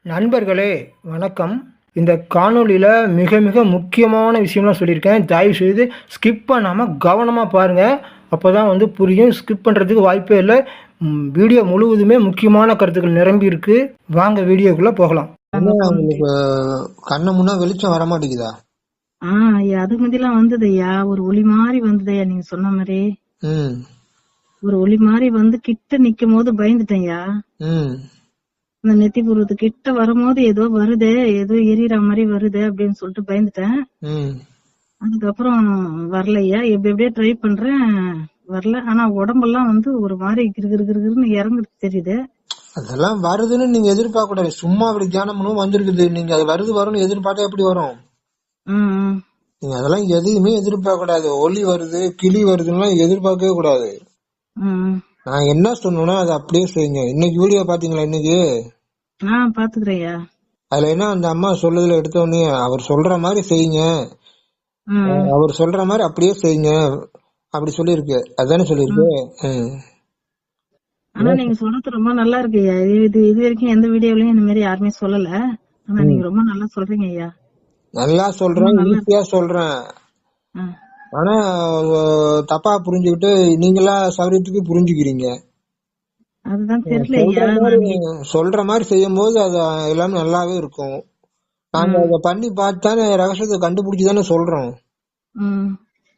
நண்பர்களே வணக்கம். இந்த காணொளியில் மிக மிக முக்கியமான விஷயம்லாம் சொல்லியிருக்கேன். தயவுசெய்து ஸ்கிப் பண்ணாமல் கவனமாக பாருங்கள். அப்போ தான் புரியும். ஸ்கிப் பண்ணுறதுக்கு வாய்ப்பே இல்லை. வீடியோ முழுவதுமே முக்கியமான கருத்துக்கள் நிரம்பி இருக்கு. வாங்க வீடியோக்குள்ளே போகலாம். உங்களுக்கு கண்ணு முன்னா வெளிச்சம் வர மாட்டேங்குதா? அது மாதிரிலாம் வந்ததையா, ஒரு ஒளி மாதிரி வந்ததையா, நீங்க சொன்ன மாதிரி ஒரு ஒளி மாதிரி வந்து கிட்ட நிக்கும் போது பயந்துட்டேன்யா. இந்த நெத்தி பூர்வத்து கிட்ட வரும்போது ஏதோ வருதே, ஏதோ எரியற மாதிரி வருது அப்படின்னு சொல்லிட்டு பயந்துட்டேன். அதுக்கப்புறம் வரலையா, எப்படியே ட்ரை பண்றேன், வரல. ஆனா உடம்பெல்லாம் ஒரு மாதிரி கிருகிருன்னு இறங்குறது தெரியுது. அதெல்லாம் வருதுன்னு நீங்க எதிர்பார்க்க கூடாது. சும்மா அப்படி தியானம் வந்திருக்குது. நீங்க அது வரும்னு எதிர்பார்த்தா எப்படி வரும்? நீங்க அதெல்லாம் எதையுமே எதிர்பார்க்க கூடாது. ஒளி வருது, கிளி வருதுன்னு எதிர்பார்க்கவே கூடாது. நான் என்ன சொன்னோம்னா அதை அப்படியே செய்யுங்க. இன்னைக்கு வீடியோ பாத்தீங்களா? இன்னைக்கு பாத்துக்கிறேயா. அதுல என்ன அந்த அம்மா சொல்லுதுல எடுத்தோடனே அவர் சொல்ற மாதிரி செய்யுங்க, அவர் சொல்ற மாதிரி அப்படியே செய்யுங்க அப்படி சொல்லிருக்கு. அதானே சொல்லிருக்கு. ஆனா நீங்க சொல்றது ரொம்ப நல்லா இருக்கு ஐயா. இது வரைக்கும் எந்த வீடியோலயும் இந்த மாதிரி யாருமே சொல்லல. ஆனா நீங்க ரொம்ப நல்லா சொல்றீங்க ஐயா. நல்லா சொல்றேன், ஈஸியா சொல்றேன். ஆனா தப்பா புரிஞ்சுக்கிட்டு நீங்களா சௌரியத்துக்கு புரிஞ்சுக்கிறீங்க. அதுதான் தெரியல. சொல்ற மாதிரி செய்யும் போது அது எல்லாமே நல்லாவே இருக்கும். நாங்க அதை பண்ணி பார்த்தானே ரகசியத்தை கண்டுபிடிச்சுதானே சொல்றோம்.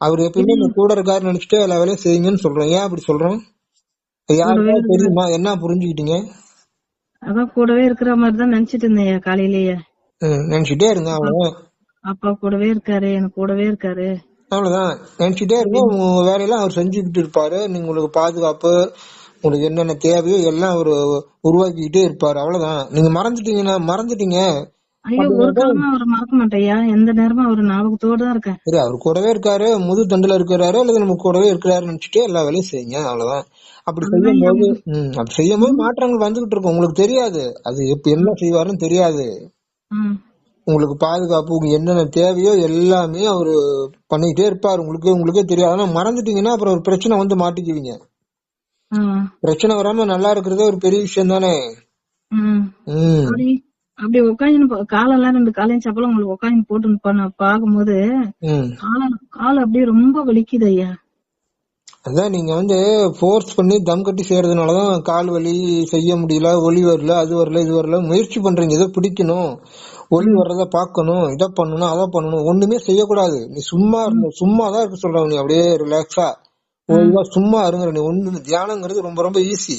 அவர் எப்பயுமே கூட இருக்காரு நினைச்சிட்டு எல்லா வேலையும் செய்யுங்கன்னு சொல்றோம். ஏன் அப்படி சொல்றோம்? யாருக்காவது தெரியுமா? என்ன புரிஞ்சுக்கிட்டீங்க? அதான் கூடவே இருக்கிற மாதிரி தான் நினைச்சிட்டு இருந்தேன் காலையிலேயே. நினைச்சிட்டே இருங்க. அவ்வளவுதான். அப்பா கூடவே இருக்காரு, எனக்கு கூடவே இருக்காரு, அவ்வளவுதான். நினைச்சிட்டே இருங்க. உங்க வேலையெல்லாம் அவர் செஞ்சுக்கிட்டு இருப்பாரு. நீங்க உங்களுக்கு பாதுகாப்பு, உங்களுக்கு என்னென்ன தேவையோ எல்லாம் அவர் உருவாக்கிக்கிட்டே இருப்பாரு. அவ்வளவுதான். நீங்க மறந்துட்டீங்க. ஐயோ, ஒரு காலமா அவர் மறக்க மாட்டேயா. எந்த நேரமும் அவர் ஞாபகத்தோட தான் இருக்கேன். சரி, அவர் கூடவே இருக்காரு, முது தண்டுல இருக்கிறாரு, அல்லது நம்ம கூடவே இருக்கிறாரு நினைச்சிட்டு எல்லா வேலையும் செய்யுங்க. அவ்வளவுதான். அப்படி செய்யும் போது மாற்றங்கள் வந்துகிட்டு இருக்கும். உங்களுக்கு தெரியாது அது என்ன செய்வாருன்னு தெரியாது. உங்களுக்கு பாதுகாப்பு, என்னென்ன தேவையோ எல்லாமே அவரு பண்ணிக்கிட்டே இருப்பாரு. உங்களுக்கே தெரியாது. ஆனா மறந்துட்டீங்கன்னா அப்புறம் ஒரு பிரச்சனை வந்து மாட்டிக்குவீங்க. பிரச்சனை வராம நல்லா இருக்கிறதே ஒரு பெரிய விஷயம் தானே. அப்படி உட்காந்து காலெல்லாம் 2 காலையும் சப்பலம் உங்களுக்கு உட்காந்து போட்டு பாக்கும்போது கால அப்படியே ரொம்ப வலிக்குது ஐயா. அதான் நீங்க போர்ஸ் பண்ணி தம் கட்டி செய்யறதுனாலதான் கால் வலி, செய்ய முடியல, ஒளி வரல, அது வரல, இது வரல. முயற்சி பண்றீங்க, இதை பிடிக்கணும், ஒளி வர்றத பாக்கணும், இதை பண்ணணும், அதை பண்ணணும். ஒண்ணுமே செய்யக்கூடாது. நீ சும்மாதான் இருக்க சொல்ற. நீ அப்படியே ரிலாக்ஸா சும்மா இருங்க. நீ ஒண்ணு தியானங்கிறது ரொம்ப ரொம்ப ஈஸி.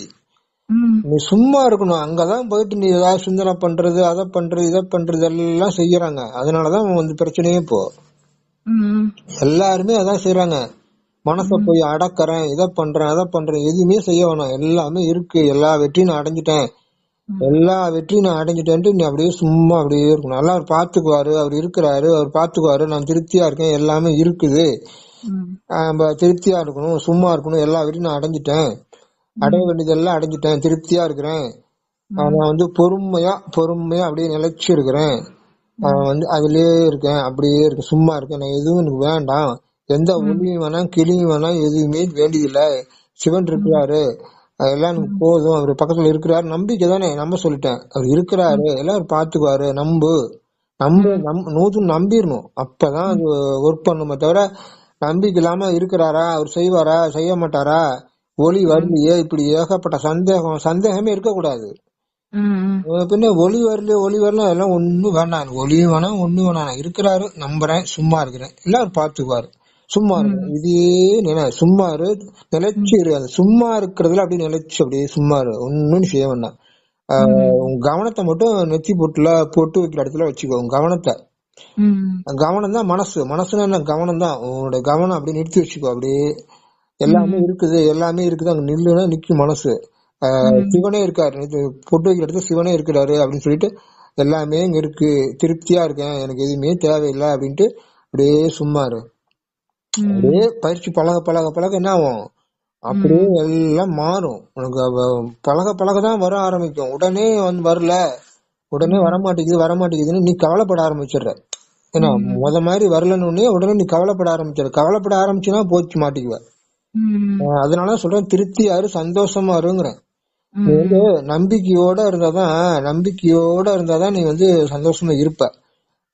நீ சும்மா இருக்கணும். அங்கதான் போயிட்டு நீ ஏதாவது சிந்தனை பண்றது, அதை பண்றது, இதை பண்றது எல்லாம் செய்யறாங்க. அதனாலதான் பிரச்சனையே. இப்போ எல்லாருமே அதான் செய்யறாங்க. மனச போய் அடக்கறேன், இதை பண்றேன், அதை பண்றேன், எதுவுமே செய்ய வேணாம். எல்லாமே இருக்கு, எல்லா வெற்றியும் நான் அடைஞ்சிட்டேன், எல்லா வெற்றியும் நான் அடைஞ்சிட்டேன்ட்டு நீ அப்படியே சும்மா அப்படியே இருக்கணும். நல்லா அவர் பாத்துக்குவாரு, அவர் இருக்கிறாரு, அவர் பாத்துக்குவாரு, நான் திருப்தியா இருக்கேன், எல்லாமே இருக்குது, திருப்தியா இருக்கணும், சும்மா இருக்கணும், எல்லா வெற்றியும் நான் அடைஞ்சிட்டேன், அடைய வேண்டியதெல்லாம் அடைஞ்சிட்டேன், திருப்தியா இருக்கிறேன், நான் பொறுமையா அப்படியே நிலைச்சு இருக்கிறேன், அதுலயே இருக்கேன், அப்படியே இருக்கு, சும்மா இருக்கேன், நான் எதுவும் எனக்கு வேண்டாம், எந்த ஒளியும் வேணாம், கிளியும் வேணாம், எதுவுமே வேண்டியதில்லை, சிவன் இருக்கிறாரு, அதெல்லாம் எனக்கு போதும், அவர் பக்கத்துல இருக்கிறாரு, நம்பிக்கை தானே. நம்ம சொல்லிட்டேன், அவர் இருக்கிறாரு, எல்லாம் அவர் பாத்துக்குவாரு, நம்பிடணும். அப்பதான் அது ஒர்க் பண்ணுமே தவிர நம்பிக்கை இல்லாம இருக்கிறாரா, அவர் செய்வாரா, செய்ய மாட்டாரா, ஒளி வரலையே, இப்படி ஏகப்பட்ட சந்தேகமே இருக்கக்கூடாது. பின்ன ஒளி வரல எல்லாம் ஒண்ணும் வேணாம், ஒளியும் வேணாம், ஒண்ணும் வேணாம், இருக்கிறாரு, நம்புறேன், சும்மா இருக்கிறேன், எல்லாரும் பாத்துக்குவாரு, சும்மா இருக்கு, இதே சும்மா இரு, நிலைச்சு இரு. அந்த சும்மா இருக்கிறதுல அப்படியே நிலைச்சு அப்படியே சும்மா இரு, ஒன்னும் செய்ய வேண்டாம். உங்க கவனத்தை மட்டும் நெத்தி போட்டு வைக்கிற இடத்துல வச்சுக்கோ. உங்க கவனம் தான் மனசுனா என்ன? கவனம் தான். உன்னோட கவனம் அப்படியே நிறுத்தி வச்சுக்கோ. அப்படியே எல்லாமே இருக்குது அங்க நில்லுனா நிக்கும் மனசு. சிவனே இருக்காரு, பொட்டு வைக்கிற இடத்துல சிவனே இருக்கிறாரு அப்படின்னு சொல்லிட்டு எல்லாமே இங்க இருக்கு, திருப்தியா இருக்கேன், எனக்கு எதுவுமே தேவையில்லை அப்படின்ட்டு அப்படியே சும்மா இரு. அப்படியே பயிற்சி பழக என்ன ஆகும், அப்படியே எல்லாம் மாறும். உனக்கு பழகதான் வர ஆரம்பிக்கும். உடனே வரல, உடனே வரமாட்டேங்குதுன்னு நீ கவலைப்பட ஆரம்பிச்சிடுற. ஏன்னா முத மாதிரி வரலன்னு உடனே நீ கவலைப்பட ஆரம்பிச்சுன்னா போச்சு, மாட்டிக்குவ. அதனால சொல்றேன், திருப்தியாரு, சந்தோஷமா இருங்கிறேன். நீ வந்து நம்பிக்கையோட இருந்தாதான் நீ வந்து சந்தோஷமா இருப்ப.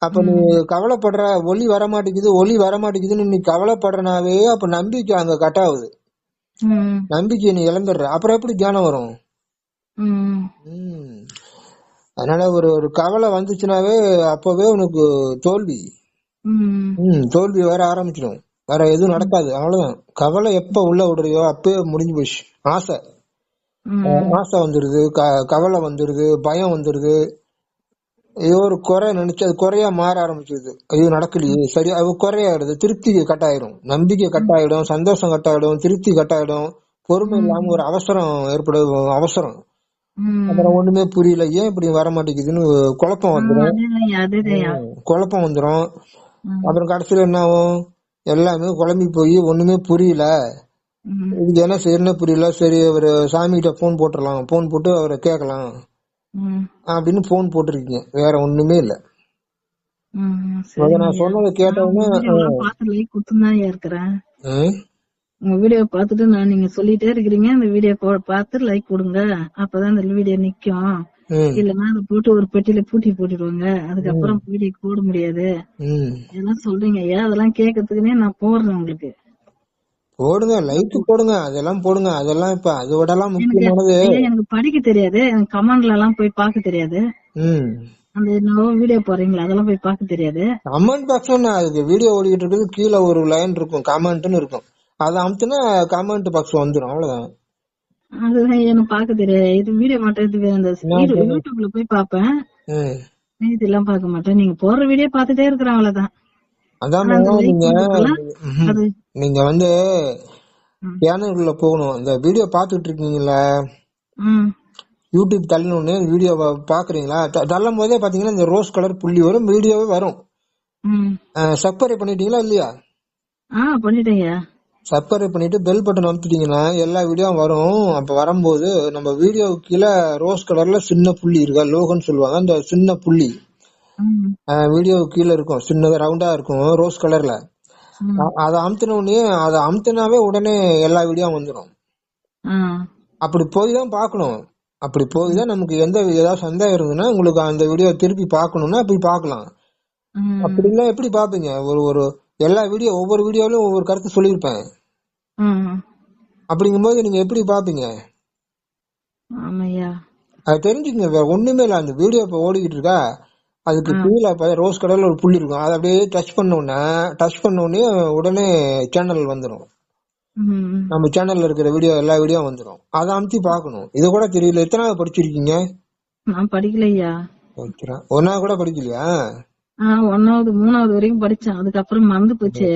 அப்ப நீ கவலைப்படுற ஒளி வரமாட்டேங்குதுன்னு நீ கவலைப்படுறனாவே அப்ப நம்பிக்கை அங்க கட் ஆகுது. நம்பிக்கையை நீ இழந்துடுற. அப்புறம் எப்படி தியானம் வரும்? அதனால ஒரு கவலை வந்துச்சுனாவே அப்பவே உனக்கு தோல்வி தோல்வி வர ஆரம்பிச்சிடும். வேற எதுவும் நடக்காது. அவ்வளவுதான். கவலை எப்ப உள்ள விடுறியோ அப்பவே முடிஞ்சு போச்சு. ஆசை வந்துருது, கவலை வந்துருது, பயம் வந்துருது. ஏதோ ஒரு குறை நினைச்சு அது குறையா மாற ஆரம்பிச்சிருது. ஐயோ நடக்கலையே, சரி, அது குறையாயிடுது. திருப்தி கட்டாயிடும், நம்பிக்கை கட்டாயிடும், சந்தோஷம் கட்டாயிடும், திருப்தி கட்டாயிடும். பொறுமை இல்லாம ஒரு அவசரம் ஏற்படும். அவசரம் அப்புறம் ஒண்ணுமே புரியல, ஏன் இப்படி வர மாட்டேங்குதுன்னு குழப்பம் வந்துரும். அப்புறம் கடைசியில என்ன ஆகும்? எல்லாமே குழம்பி போய் ஒண்ணுமே புரியல, இதுக்கு என்ன செய்யறதுன்னு புரியல. சரி, ஒரு சாமி கிட்ட போன் போட்டுடலாம், போன் போட்டு அவரை கேட்கலாம் அப்படின்னு போன் போட்டிருக்கீங்க. வேற ஒண்ணுமே இல்ல. நான் சொன்னதை கேட்டவுடனே உங்க வீடியோ பாத்துட்டு நான் நீங்க சொல்லிட்டே இருக்கிறீங்க, அந்த வீடியோ பார்த்து லைக் கொடுங்க, அப்பதான் அந்த வீடியோ நிக்கும். இல்லன்னா அதை போட்டு ஒரு பெட்டியில பூட்டி போட்டுடுவாங்க, அதுக்கப்புறம் வீடியோ போட முடியாது இதெல்லாம் சொல்றீங்க ஐயா. அதெல்லாம் கேட்கறதுக்குன்னே நான் போடுறேன். உங்களுக்கு போடுங்க, லைக் போடுங்க, அதெல்லாம் போடுங்க. அதெல்லாம் இப்ப அதோட எல்லாம் முக்கியமானது. எனக்கு படிக்க தெரியாது, எனக்கு கமெண்ட்ல எல்லாம் போய் பார்க்க தெரியாது. அந்த என்னவோ வீடியோ போறீங்களா அதெல்லாம் போய் பார்க்க தெரியாது. கமெண்ட் பாக்ஸ்ல அதுக்கு வீடியோ ஓடிட்டு இருக்குது, கீழே ஒரு லைன் இருக்கும், கமெண்ட்னு இருக்கும். அதை அமுத்துனா கமெண்ட் பாக்ஸ் வந்துடும். அவ்வளவுதான். அதுதான் எனக்கு பார்க்க தெரியாது. இது வீடியோ மட்டும் அந்த யூடியூப்ல போய் பாப்பேன், இதெல்லாம் பார்க்க மாட்டேன். நீங்க போடுற வீடியோ பார்த்துட்டே இருக்கிறேன், அவ்வளவுதான். அதான் நீங்க வந்து சேனலுக்குள்ள போகணும். இந்த வீடியோ பாத்துட்டு இருக்கீங்களா, யூடியூப் தள்ளணும்னு வீடியோ பாக்குறீங்களா, தள்ளும் போதே பாத்தீங்கன்னா இந்த ரோஸ் கலர் புள்ளி வரும், வீடியோவே வரும். சப்ஸ்கிரைப் பண்ணிட்டீங்களா இல்லையா? பண்ணிட்டேங்க. சப்ஸ்கிரைப் பண்ணிட்டு பெல் பட்டன் அமுத்திட்டீங்கன்னா எல்லா வீடியோவும் வரும். அப்ப வரும்போது நம்ம வீடியோ கீழே ரோஸ் கலர்ல சின்ன புள்ளி இருக்கா, லோகோன்னு சொல்லுவாங்க, அந்த சின்ன புள்ளி வீடியோ கீழே இருக்கும், சின்னதா ரவுண்டா இருக்கும், ரோஸ் கலர்ல. அதை அமுத்தினாவே உடனே எல்லா வீடியோவும் வந்துடும். அப்படி போய் தான் பாக்கணும். அப்படி போய் தான் நமக்கு ஏதாவது சந்தேகம் இருந்ததுன்னா, உங்களுக்கு அந்த வீடியோ திருப்பி பாக்கணும்னா அப்படி பாக்கலாம். அப்படிலாம் எப்படி பாப்பீங்க? ஒரு எல்லா வீடியோ, ஒவ்வொரு வீடியோலயும் ஒவ்வொரு கருத்து சொல்லியிருப்பேன். அப்படிங்கும்போது நீங்க எப்படி பாப்பீங்க? அது தெரிஞ்சுக்கங்க. வேற ஒண்ணுமே இல்ல. அந்த வீடியோ இப்ப ஓடிக்கிட்டு இருக்கா, அதுக்கு கீழே ரோஸ் கலர்ல ஒரு புள்ளி இருக்கும், அதை அப்படியே டச் பண்ண உடனே உடனே சேனல் வந்துடும். நம்ம சேனல்ல இருக்கிற வீடியோ எல்லா வீடியோ வந்துடும். அதை அமுத்தி பாக்கணும். இத கூட தெரியல. எத்தனாவது படிச்சிருக்கீங்க? நான் படிக்கலையா. ஒன்னாவது கூட படிக்கலையா? 1வது 3வது வரைக்கும் படிச்சேன், அதுக்கப்புறம் மறந்து போச்சு.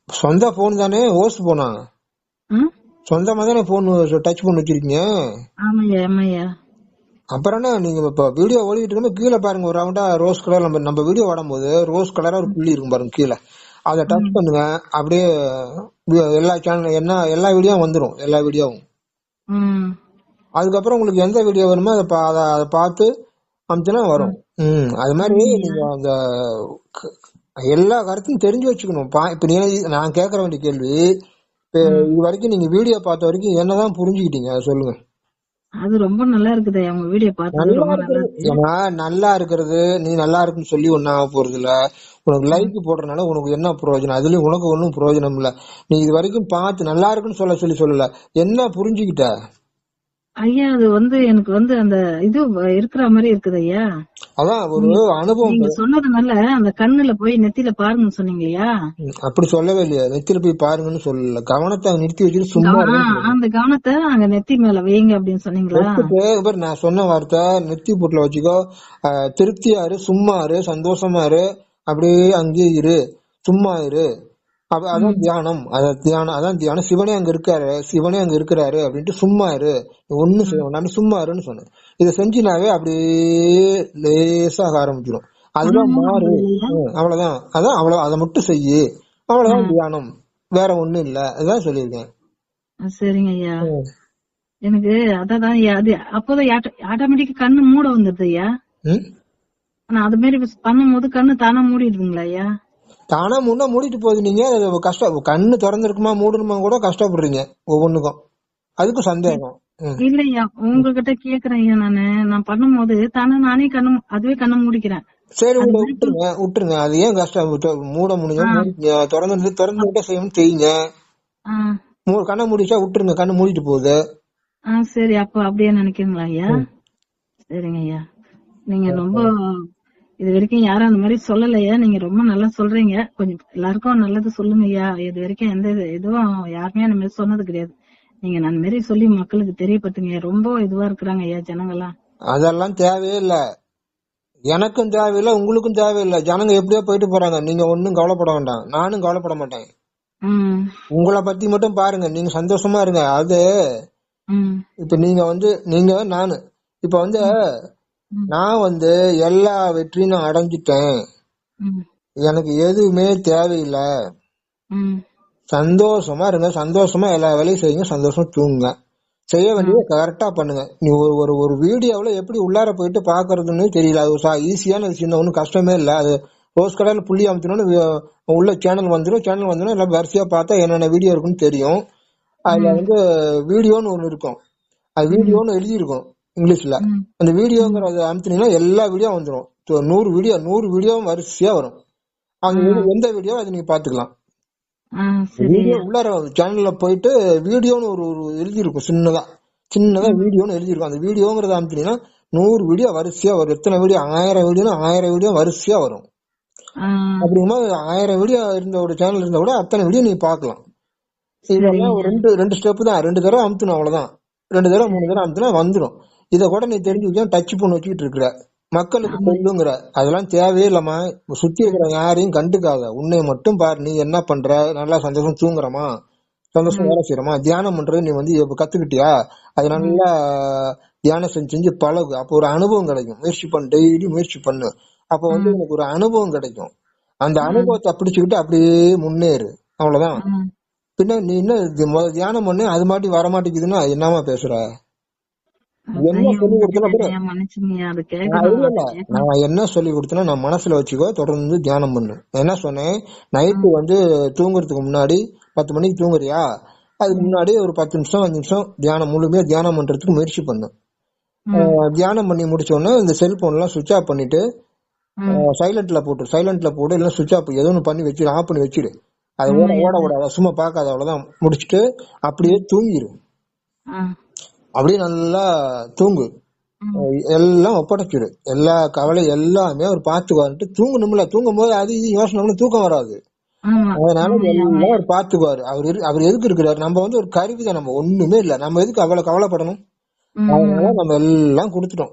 சொந்த போன் தானே? ஓஸ் போனா சொந்தமா தானே போன் டச் பண்ணி வச்சிருக்கீங்க? அப்புறம் என்ன, நீங்க இப்ப வீடியோ ஓடிட்டு இருக்கும் கீழே பாருங்க, ஒரு ரவுண்டா ரோஸ் கலர், நம்ம வீடியோ ஓடும்போது ரோஸ் கலரா ஒரு புள்ளி இருக்கும் பாருங்க கீழே, அதை டச் பண்ணுங்க. அப்படியே எல்லா சேனல் எல்லா வீடியோவும் வந்துடும், எல்லா வீடியோவும். அதுக்கப்புறம் உங்களுக்கு எந்த வீடியோ வேணுமோ அதை பார்த்து அமிச்சுனா வரும். அது மாதிரி நீங்க அந்த எல்லா கருத்தையும் தெரிஞ்சு வச்சுக்கணும். இப்ப நான் கேட்கற வேண்டிய கேள்வி, இது வரைக்கும் நீங்க வீடியோ பார்த்த வரைக்கும் என்னதான் புரிஞ்சுக்கிட்டீங்க, அதை சொல்லுங்க. அது ரொம்ப நல்லா இருக்குது அவங்க வீடியோ பார்த்து. நல்லா இருக்கிறது, நீ நல்லா இருக்குன்னு சொல்லி ஒன்னும் ஆக போறது இல்ல. உனக்கு லைக் போடுறதுனால உனக்கு என்ன பிரயோஜனம்? அதுலயும் உனக்கு ஒன்னும் பிரயோஜனம் இல்ல. நீ இது வரைக்கும் பார்த்து நல்லா இருக்குன்னு சொல்லல, என்ன புரிஞ்சுக்கிட்ட? ஐயா அது எனக்கு அந்த இது இருக்கிற மாதிரி இருக்குது ஐயா. அதான் ஒரு அனுபவம். நீங்க சொன்னதுனால அந்த கண்ணுல போய் நெத்தியில பாருங்கன்னு சொன்னீங்க இல்லையா? அப்படி சொல்லவே இல்லையா, நெத்தியில போய் பாருங்கன்னு சொல்லல. கவனத்தை நிறுத்தி வச்சுட்டு சும்மா அந்த கவனத்தை அங்க நெத்தி மேல வைங்க அப்படின்னு சொன்னீங்களா? நான் சொன்ன வார்த்தை நெத்தி போட்டுல வச்சுக்கோ. திருப்தியா இரு, சும்மா இரு, சந்தோஷமா இரு, அப்படியே அங்கேயே இரு, சும்மா இரு. அதான் தியானம். அதான் தியானம். சிவனே அங்க இருக்கிறாரு அப்படின்ட்டு சும்மா இரு, ஒண்ணும் செய்ய வேண்டாம், சும்மா இருன்னு சொன்னேன். இதை செஞ்சினாவே அப்படியே லேசாக ஆரம்பிச்சிடும். அதுதான் மாறு. அவ்வளவுதான். அவ்வளவு, அதை மட்டும் செய்யு, அவ்வளவுதான் தியானம், வேற ஒண்ணும் இல்ல. அதான் சொல்லியிருக்கேன். சரிங்க ஐயா. எனக்கு அதான் அது அப்போதான் ஆட்டோமேட்டிக்கா கண்ணு மூட வந்துருது ஐயா. ஆனா அது மாதிரி பண்ணும்போது கண்ணு தானா மூடிடுதுங்களா ஐயா? தானா முன்னா மூடிட்டு போகுது. நீங்க கண்ணு திறந்துருக்குமா மூடணுமா கூட கஷ்டப்படுறீங்க ஒவ்வொன்னுக்கும். அதுக்கும் சந்தேகம். இல்லையா உங்ககிட்ட கேக்குறேன் ஐயா. நான் பண்ணும்போது நானே அதுவே கண்ணை மூடிக்கிறேன். சரி விட்டுருங்க. அது ஏன் கஷ்டம்? மூட முடியும், திறந்து செய்யணும் செய்யுங்க. கண்ணை முடிச்சா விட்டுருங்க, கண்ணு மூடிட்டு போகுது. சரி, அப்ப அப்படியே நினைக்கிறீங்களா ஐயா? சரிங்க ஐயா. நீங்க ரொம்ப இது வரைக்கும் யாரும் அந்த மாதிரி சொல்லலையா? நீங்க ரொம்ப நல்லா சொல்றீங்க. கொஞ்சம் எல்லாருக்கும் நல்லது சொல்லுங்க ஐயா. இது வரைக்கும் எந்த இதுவும் யாருமே அந்த மாதிரி சொன்னது கிடையாது. நீங்க அந்த மாதிரி சொல்லி மக்களுக்கு தெரியப்படுத்துங்க. ரொம்ப இதுவா இருக்கிறாங்க ஐயா ஜனங்கள்லாம். அதெல்லாம் தேவையே இல்ல, எனக்கும் தேவையில்லை, உங்களுக்கும் தேவையில்லை. ஜனங்க எப்படியோ போயிட்டு போறாங்க, நீங்க ஒன்னும் கவலைப்பட வேண்டாம். நானும் கவலைப்பட மாட்டேன். உங்களை பத்தி மட்டும் பாருங்க, நீங்க சந்தோஷமா இருங்க. அது இப்ப நீங்க நானு இப்ப நான் எல்லா வெற்றியும் நான் அடைஞ்சிட்டேன், எனக்கு எதுவுமே தேவையில்லை. சந்தோஷமா இருங்க, சந்தோஷமா எல்லா வேலையும் செய்யுங்க, சந்தோஷமா தூங்குங்க. செய்ய வேண்டியது கரெக்டா பண்ணுங்க. நீ ஒரு வீடியோல எப்படி உள்ளார போயிட்டு பாக்குறதுன்னு தெரியல, அது ஈஸியான விஷயம், ஒன்னும் கஷ்டமே இல்ல. அது ரோஸ் கடையில புள்ளி அமைச்சோன்னு உள்ள சேனல் வந்துடும் எல்லாம் வரிசையா பார்த்தா என்னென்ன வீடியோ இருக்குன்னு தெரியும். அதுல வீடியோன்னு ஒண்ணு இருக்கும், அது வீடியோன்னு எழுதியிருக்கும் இங்கிலீஷ்ல. அந்த வீடியோங்கிறத அமுத்தினீங்கன்னா எல்லா வீடியோ வந்துடும். 100 வீடியோ வரிசையா வரும். அந்த எந்த வீடியோ அது நீங்க பாத்துக்கலாம். வீடியோ உள்ளார சேனல்ல போயிட்டு வீடியோன்னு ஒரு எழுதியிருக்கும், சின்னதா வீடியோன்னு எழுதியிருக்கும். அந்த வீடியோங்கிறத அமுத்தினீங்கன்னா 100 வீடியோ வரிசையா வரும். எத்தனை வீடியோ? 1000 வீடியோ வரிசையா வரும். அப்படிங்குமா 1000 வீடியோ இருந்த ஒரு சேனல் இருந்தா கூட அத்தனை வீடியோ நீ பாக்கலாம். இதெல்லாம் ரெண்டு ஸ்டெப் தான், 2 தடவை அமுத்தணும், அவ்வளவுதான். 2 தடவை 3 தடவை அமுத்தினா வந்துடும். இதை கூட நீ தெரிஞ்சு டச் பண்ணி வச்சுக்கிட்டு இருக்கிற, மக்களுக்கு சொல்லுங்கிற, அதெல்லாம் தேவையே இல்லாம சுத்தி இருக்கிற யாரையும் கண்டுக்காத, உன்னை மட்டும் பாரு. நீ என்ன பண்ற? நல்லா சந்தோஷம் தூங்குறமா, சந்தோஷம் வேலை செய்யறமா, தியானம் பண்றது நீ கத்துக்கிட்டியா? அது நல்லா தியானம் செஞ்சு பழகு. அப்போ ஒரு அனுபவம் கிடைக்கும். முயற்சி பண்ணு, டெய்லி முயற்சி பண்ணு. அப்ப எனக்கு ஒரு அனுபவம் கிடைக்கும். அந்த அனுபவத்தை பிடிச்சுக்கிட்டு அப்படியே முன்னேறு, அவ்வளவுதான். பின்ன நீ என்ன தியானம் பண்ணு, அது மாட்டி வர மாட்டேங்குதுன்னா என்னமா பேசுற? என்ன சொல்லி நான் என்ன சொல்லி கொடுத்தேன்னா நான் மனசுல வச்சுக்கோ, தொடர்ந்து தியானம் பண்ணு. என்ன சொன்னேன்? நைட்டு தூங்குறதுக்கு முன்னாடி 10 மணிக்கு தூங்குறியா, அதுக்கு முன்னாடி ஒரு 10 நிமிஷம் 5 நிமிஷம் தியானம், முழுமையா தியானம் பண்றதுக்கு முயற்சி பண்ணு. தியானம் பண்ணி முடிச்ச உடனே இந்த செல்போன் எல்லாம் சுவிட்ச் ஆஃப் பண்ணிட்டு சைலண்ட்ல போட்டு இல்ல சுவிட்ச் ஆஃப் ஏதோ ஒன்று பண்ணி வச்சிரு, ஆஃப் பண்ணி வச்சிரு. அது ஓட விடாத, சும்மா பாக்காத, அவ்வளவுதான். முடிச்சுட்டு அப்படியே தூங்கிரு. அப்படியே நல்லா தூங்கு, எல்லாம் ஒப்படைச்சிடு, எல்லா கவலை எல்லாமே அவர் பார்த்துக்குவாருன்ட்டு தூங்கணும்ல. தூங்கும் போது அது இது யோசனை தூக்கம் வராது. அதனால எல்லாம் அவர் பார்த்துக்குவாரு. அவர் எதுக்கு இருக்கிறாரு? நம்ம ஒரு கருவிதான், நம்ம ஒண்ணுமே இல்ல. நம்ம எதுக்கு அவ்வளவு கவலைப்படணும்? அதனால நம்ம எல்லாம் கொடுத்துட்டோம்,